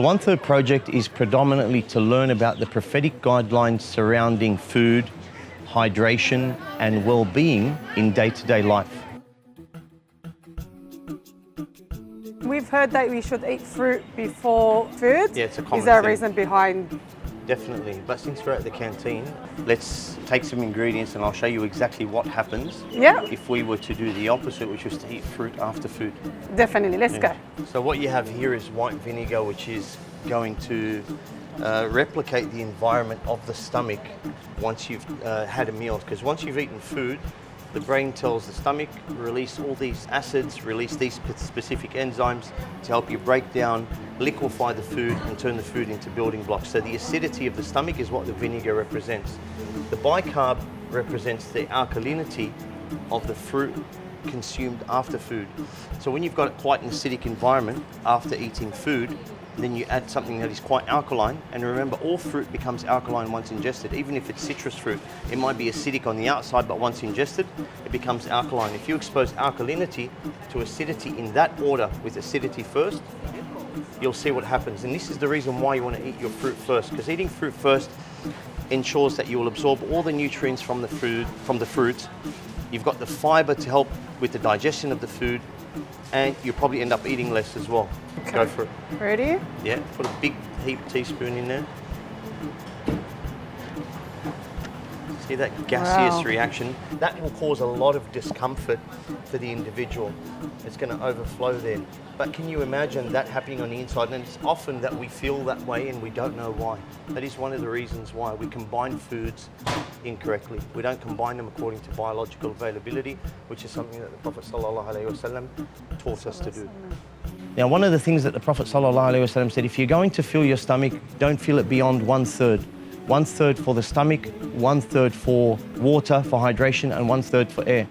The One Third project is predominantly to learn about the prophetic guidelines surrounding food, hydration, and well-being in day-to-day life. We've heard that we should eat fruit before food. Yeah, it's a common Is there a thing. reason behind? Definitely, but since we're at the canteen, let's take some ingredients and I'll show you exactly what happens if we were to do the opposite, which was to eat fruit after food. Definitely, let's go. So what you have here is white vinegar, which is going to replicate the environment of the stomach once you've had a meal. Because once you've eaten food, the brain tells the stomach, release all these acids, release these specific enzymes to help you break down, liquefy the food and turn the food into building blocks. So the acidity of the stomach is what the vinegar represents. The bicarb represents the alkalinity of the fruit consumed after food. So when you've got quite an acidic environment after eating food, then you add something that is quite alkaline, and remember, all fruit becomes alkaline once ingested. Even if it's citrus fruit, it might be acidic on the outside, but once ingested, it becomes alkaline. If you expose alkalinity to acidity in that order, with acidity first, you'll see what happens. And this is the reason why you want to eat your fruit first, because eating fruit first ensures that you will absorb all the nutrients from the fruit. You've got the fiber to help with the digestion of the food, and you'll probably end up eating less as well. Okay. Go for it. Ready? Yeah, put a big heaped teaspoon in there. See that gaseous reaction? That will cause a lot of discomfort for the individual. It's going to overflow there. But can you imagine that happening on the inside? And it's often that we feel that way and we don't know why. That is one of the reasons why we combine foods incorrectly. We don't combine them according to biological availability, which is something that the Prophet ﷺ taught us to do. Now, one of the things that the Prophet ﷺ said, if you're going to fill your stomach, don't fill it beyond 1/3. 1/3 for the stomach, 1/3 for water, for hydration, and 1/3 for air.